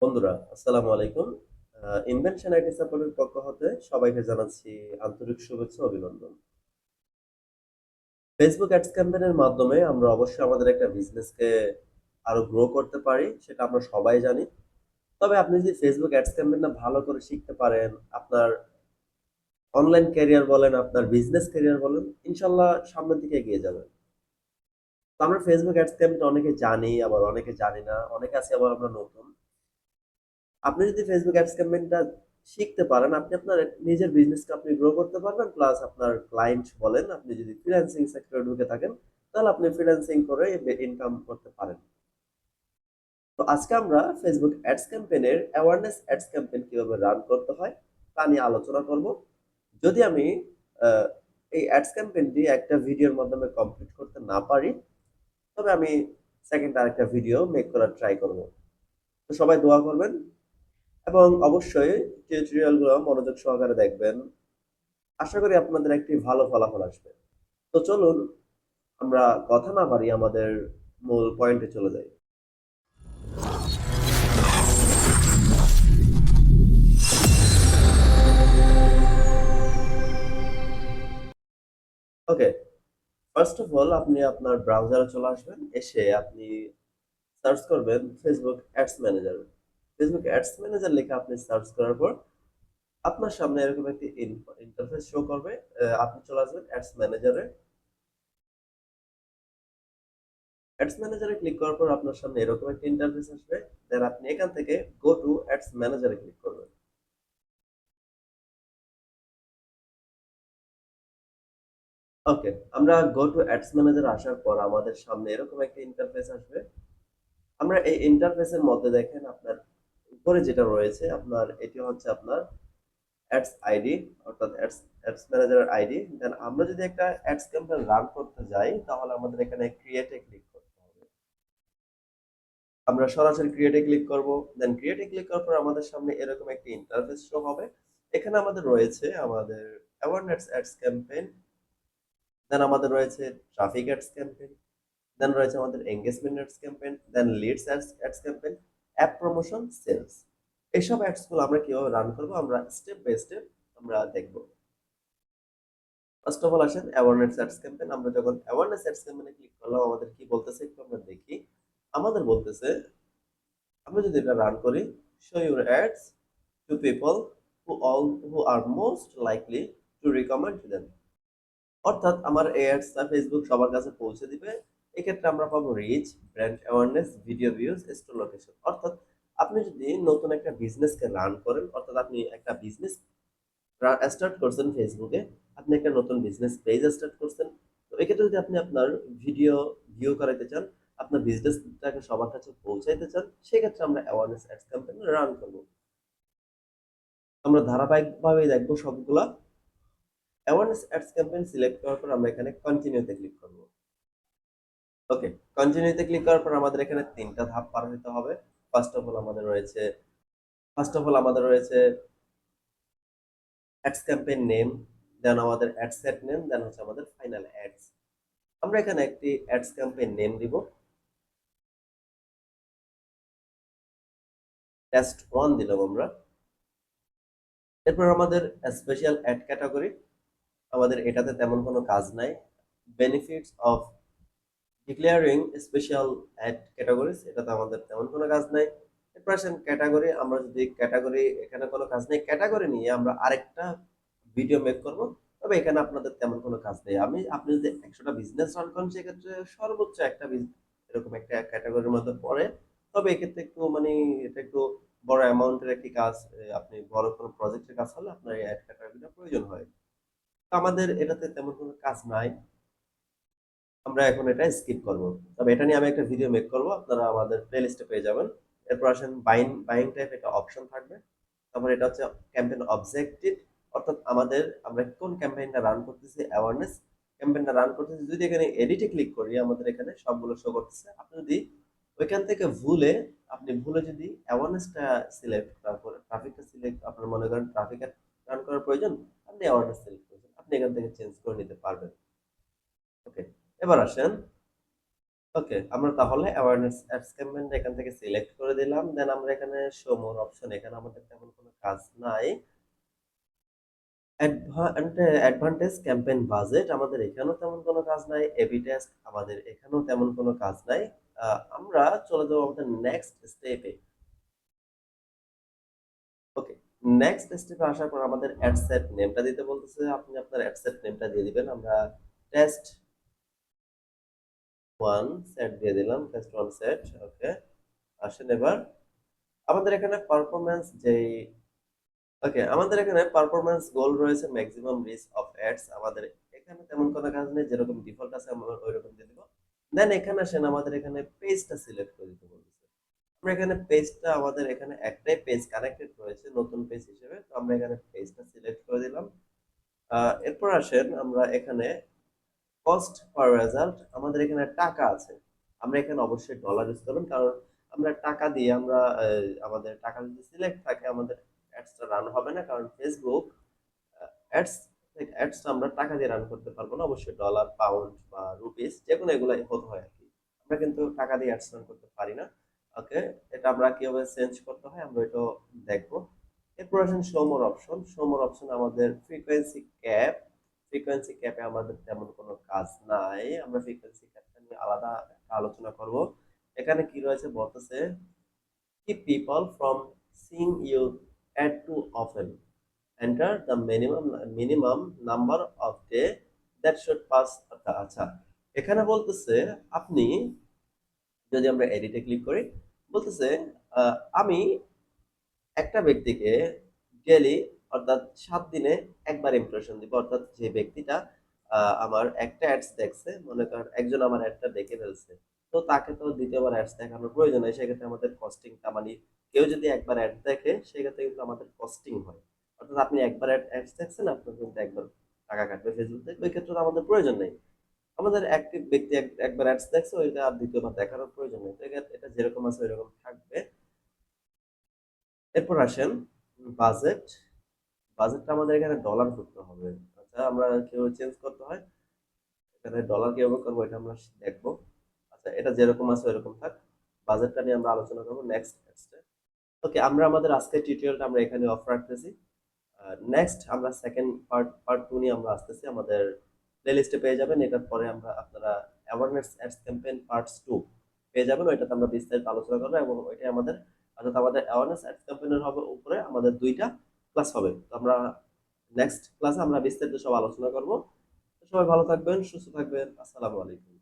বন্ধুরা, আসসালামু আলাইকুম। ইনভেনশন আইটি সাপোর্টের পক্ষ হতে সবাইকে জানাচ্ছি আন্তরিক শুভেচ্ছা ও অভিনন্দন। ফেসবুক অ্যাডস ক্যাম্পেইনের মাধ্যমে আমরা অবশ্যই আমাদের একটা বিজনেসকে আরো গ্রো করতে পারি, সেটা আমরা সবাই জানি। তবে আপনি যদি ফেসবুক অ্যাডস ক্যাম্পেইনটা ভালো করে শিখতে পারেন, আপনার অনলাইন ক্যারিয়ার বলেন, আপনার বিজনেস ক্যারিয়ার বলেন, ইনশাআল্লাহ সামনের দিকে এগিয়ে যাবেন। তো আমরা ফেসবুক অ্যাডস ক্যাম্পেইন অনেকে জানি, আবার অনেকে জানি না। অনেকে আছি আবার আমরা নতুন। আপনি যদি ফেসবুক অ্যাডস ক্যাম্পেইনটা শিখতে পারেন, আপনি আপনার নিজের বিজনেসকে আপনি গ্রো করতে পারবেন। প্লাস আপনার ক্লায়েন্ট বলেন, আপনি যদি ফ্রিল্যান্সিং সেক্টরে ঢুকে থাকেন, তাহলে আপনি ফ্রিল্যান্সিং করে ইনকাম করতে পারেন। তো আজকে আমরা ফেসবুক অ্যাডস ক্যাম্পেইনের অ্যাওয়ারনেস অ্যাডস ক্যাম্পেইন কিভাবে রান করতে হয় তা নিয়ে আলোচনা করব। যদি আমি আহ, এই অ্যাডস ক্যাম্পেইনটি একটা ভিডিওর মাধ্যমে কমপ্লিট করতে না পারি, তবে আমি সেকেন্ড আরেকটা ভিডিও মেক করার ট্রাই করব। তো সবাই দোয়া করবেন এবং অবশ্যই টিউটোরিয়ালগুলো মনোযোগ সহকারে দেখবেন। আশা করি আপনাদের একটি ভালো ফলাফল আসবে। তো চলুন আমরা কথা না বাড়িয়ে আমাদের মূল পয়েন্টে চলে যাই। ওকে, ফার্স্ট অফ অল আপনি আপনার ব্রাউজারে চলে আসবেন। এসে আপনি সার্চ করবেন Facebook ads manager. Facebook ads manager লিখে আপনি সার্চ করার পর আপনার সামনে এরকম একটি ইন্টারফেস শো করবে। আপনি চলে আসবেন অ্যাডস ম্যানেজারে। অ্যাডস ম্যানেজারে ক্লিক করার পর আপনার সামনে এরকম একটা ইন্টারফেস আসবে। দেন আপনি এখান থেকে গো টু অ্যাডস ম্যানেজারে ক্লিক করবেন। ওকে, আমরা গো টু অ্যাডস ম্যানেজার আসার পর আমাদের সামনে এরকম একটা ইন্টারফেস আসবে। আমরা এই ইন্টারফেসের মধ্যে দেখেন আপনার উপরে যেটা রয়েছে, আপনার এটি হচ্ছে আপনার অ্যাডস আইডি, অর্থাৎ অ্যাডস অ্যাডস ম্যানেজারের আইডি। দেন আমরা যদি একটা অ্যাডস ক্যাম্পেইন রান করতে যাই, তাহলে আমাদের এখানে ক্রিয়েটে ক্লিক করতে হবে। আমরা সরাসরি ক্রিয়েটে ক্লিক করব। দেন ক্রিয়েটে ক্লিক করার পর আমাদের সামনে এরকম একটা ইন্টারফেস শো হবে। এখানে আমাদের রয়েছে আমাদের অ্যাওয়ারনেস অ্যাডস ক্যাম্পেইন, দেন আমাদের রয়েছে ট্রাফিক অ্যাডস ক্যাম্পেইন, দেন রয়েছে আমাদের engagement ads campaign, then leads ads campaign, app promotion, sales. এইসব অ্যাডস গুলো আমরা কিভাবে রান করব আমরা স্টেপ বাই স্টেপ আমরা দেখব। ফার্স্ট অফ অল আসেন অ্যাওয়ারনেস অ্যাডস ক্যাম্পেইন। আমরা যখন অ্যাওয়ারনেস অ্যাডস ক্যাম্পেইনে ক্লিক করলাম, আমাদের কি বলতেছে একটু আমরা দেখি। আমাদের বলতেছে আমরা যদি এটা রান করি, show your ads to people who are most likely to recommend them. অর্থাৎ আমার এই অ্যাডসটা ফেসবুক সবার কাছে পৌঁছে দিবে। এক্ষেত্রে আমরা পাবো reach, brand awareness, video views, store location. অর্থাৎ আপনি যদি নতুন একটা বিজনেসকে রান করেন, অর্থাৎ আপনি একটা বিজনেস স্টার্ট করছেন ফেসবুকে, আপনি একটা নতুন বিজনেস পেজ স্টার্ট করছেন। তো এক্ষেত্রে যদি আপনি আপনার ভিডিও ভিউ করাইতে চান, আপনার বিজনেসটাকে সবার কাছে পৌঁছাইতে চান, সেক্ষেত্রে আমরা অ্যাওয়ারনেস অ্যাডস ক্যাম্পেইন রান করব। আমরা ধারাবাহিকভাবে দেখবো সবগুলা। অ্যাওয়ারনেস অ্যাডস ক্যাম্পেইন সিলেক্ট করার পর আমরা এখানে কন্টিনিউতে ক্লিক করব। ওকে, কন্টিনিউতে ক্লিক করার পর আমাদের এখানে তিনটা ধাপ পার হতে হবে। ফার্স্ট অফ অল আমাদের রয়েছে ফার্স্ট অফ অল আমাদের রয়েছে অ্যাডস ক্যাম্পেইন নেম, দেন আমাদের অ্যাড সেট নেম, দেন হচ্ছে আমাদের ফাইনাল অ্যাডস। আমরা এখানে একটি অ্যাডস ক্যাম্পেইন নেম দিব, টেস্ট 1 দিলাম আমরা। এরপর আমাদের স্পেশাল অ্যাড ক্যাটাগরি, আমাদের এটাতে তেমন কোনো কাজ নাই। Benefits of declaring special add categories, এটাতে আমাদের তেমন কোনো কাজ নাই। এরপর আসেন ক্যাটাগরি। আমরা যদি ক্যাটাগরি, এখানে কোনো কাজ নেই, ক্যাটাগরি নিয়ে আমরা আরেকটা ভিডিও মেক করব। তবে এখানে আপনাদের তেমন কোনো কাজ নেই। আপনি যদি 100টা বিজনেস রান করেন, সেক্ষেত্রে সর্বোচ্চ একটা এরকম একটা ক্যাটাগরির মধ্যে পড়ে। তবে এক্ষেত্রে একটু মানে এটা একটু বড় অ্যামাউন্টের একটি কাজ। আপনি বড় কোনো প্রজেক্টের কাজ হলে আপনার এই অ্যাড ক্যাটাগরিটা প্রয়োজন হয়। তো আমাদের এটাতে তেমন কোনো কাজ নাই, আমরা এখন এটা স্কিপ করব। তবে এটা নিয়ে আমি একটা ভিডিও মেক করব, আপনারা আমাদের প্লেলিস্টে পেয়ে যাবেন। এরপর আসেন বাইং টাইপ, একটা অপশন থাকবে। তারপর এটা হচ্ছে ক্যাম্পেইন অবজেক্টিভ, অর্থাৎ আমরা কোন ক্যাম্পেইনটা রান করতেছি, অ্যাওয়ারনেস ক্যাম্পেইনটা রান করতেছি। যদি এখানে এডিটে ক্লিক করি, আমাদের এখানে সবগুলো শো করতেছে। আপনি যদি ওইখান থেকে ভুলে যদি অ্যাওয়ারনেসটা সিলেক্ট, তারপর ট্রাফিকটা সিলেক্ট, আপনার মনে করেন ট্রাফিক রান করার প্রয়োজন, আপনি অ্যাওয়ারনেস সিলেক্ট করছেন, আপনি এখান থেকে চেঞ্জ করে নিতে পারবেন। ওকে, এবার আসেন ওকে, আমরা তাহলে অ্যাওয়ারনেস অ্যাডস ক্যাম্পেইন এখান থেকে সিলেক্ট করে দিলাম। দেন আমরা এখানে শো মোর অপশন, এখানে আমাদের তেমন কোনো কাজ নাই। অ্যাডভান্টেজ ক্যাম্পেইন বাজেট আমাদের এখানেও তেমন কোনো কাজ নাই। এবি টেস্ট আমাদের এখানেও তেমন কোনো কাজ নাই। আমরা চলে যাবো আমাদের নেক্সট স্টেপে। ওকে, নেক্সট স্টেপে আসার পর আমাদের অ্যাড সেট নেমটা দিতে বলতেছে। আপনি আপনার অ্যাড সেট নেমটা দিয়ে দিবেন। আমরা টেস্ট 1 সেট দিয়ে দিলাম, টেস্ট 1 সেট। ওকে, আসেন এবার আমাদের এখানে পারফরম্যান্স যেই ওকে, আমাদের এখানে পারফরম্যান্স গোল রয়েছে ম্যাক্সিমাম রিচ অফ অ্যাডস। আমাদের এখানে তেমন কোনো কাজ নেই, যেরকম ডিফল্ট আছে আমরা ওইরকম দিয়ে দিব। দেন এখানে আসেন, আমাদের এখানে পেজটা সিলেক্ট করে দিতে বলতেছে। আমরা এখানে পেজটা, আমাদের এখানে একটাই পেজ কানেক্টেড রয়েছে নতুন পেজ হিসেবে, তো আমরা এখানে পেজটা সিলেক্ট করে দিলাম। এরপর আসেন আমরা এখানে কস্ট পার রেজাল্ট, আমাদের এখানে টাকা আছে। আমরা এখানে অবশ্যই ডলার ইউজ করবেন, কারণ আমরা টাকা দিয়ে আমরা আমাদের টাকা যদি সিলেক্ট থাকে আমাদের অ্যাডসটা রান হবে না, কারণ ফেসবুক অ্যাডস অ্যাডসটা আমরা টাকা দিয়ে রান করতে পারবো না। অবশ্যই ডলার, পাউন্ড বা রুপিস যে কোনো এগুলাই হতে হয় আর কি। আমরা কিন্তু টাকা দিয়ে অ্যাডস রান করতে পারি না। ওকে, এটা আমরা কিভাবে চেঞ্জ করতে হয় আমরা এটাও দেখবো। এরপর আসেন শো মোর অপশন। শো মোর অপশন আমাদের ফ্রিকোয়েন্সি ক্যাপ। ফ্রিকোয়েন্সি ক্যাপে আমাদের তেমন কোনো কাজ নাই, আমরা ফ্রিকোয়েন্সি ক্যাপটা নিয়ে আলাদা একটা আলোচনা করব। এখানে কি রয়েছে বলতেছে, keep people from seeing you ad too often. Enter the minimum number of day that should pass. আচ্ছা, এখানে বলতেছে আপনি যদি আমরা এডিটে ক্লিক করি, বলতেছে আমি একটা ব্যক্তিকে ডেইলি অর্থাৎ 7 দিনে একবার ইমপ্রেশন দিব। অর্থাৎ যে ব্যক্তিটা আমার একটা অ্যাডস দেখছে, মনে করেন একজন আমার অ্যাডটা দেখে ফেলছে, তো তাকে তো দ্বিতীয়বার অ্যাডস দেখানোর প্রয়োজন নেই। সেক্ষেত্রে আমাদের কস্টিংটা মানে কেউ যদি একবার অ্যাড দেখে সেক্ষেত্রে কিন্তু আমাদের কস্টিং হয়। অর্থাৎ আপনি একবার অ্যাডস দেখছেন, আপনার কিন্তু একবার টাকা কাটবে ফেসবুক থেকে, ওই ক্ষেত্রে তো আমাদের প্রয়োজন নেই। আমাদের একটি ব্যক্তি একবার অ্যাডস দেখছে, ওইটা আর দ্বিতীয়বার দেখানোর প্রয়োজন নেই। তো এটা যেরকম আছে ওইরকম থাকবে। এরপর আসেন বাজেট। বাজেটটা আমাদের এখানে ডলার করতে হবে। আচ্ছা, আমরা কিভাবে চেঞ্জ করতে হয়, এখানে ডলার কিভাবে করবো এটা আমরা দেখবো। আচ্ছা, এটা যেরকম আছে ওইরকম থাক। বাজেটটা নিয়ে আমরা আলোচনা করবো নেক্সট নেক্সটে। ওকে, আমরা আমাদের আজকের টিউটোরিয়ালটা আমরা এখানে অফ রাখতেছি। নেক্সট আমরা সেকেন্ড পার্ট 2 নিয়ে আমরা আসতেছি। আমাদের প্লেলিস্টে পেয়ে যাবেন। এটার পরে আমরা আপনারা অ্যাওয়ারনেস অ্যাডস ক্যাম্পেইন পার্টস 2 পেয়ে যাবেন। ওইটাতে আমরা বিস্তারিত আলোচনা করবো, এবং ওইটাই আমাদের অর্থাৎ আমাদের অ্যাওয়ারনেস অ্যাডস ক্যাম্পেইনের হবে উপরে আমাদের 2টা ক্লাস হবে। তো আমরা নেক্সট ক্লাসে আমরা বিস্তারিত সব আলোচনা করব। সবাই ভালো থাকবেন, সুস্থ থাকবেন। আসসালামু আলাইকুম।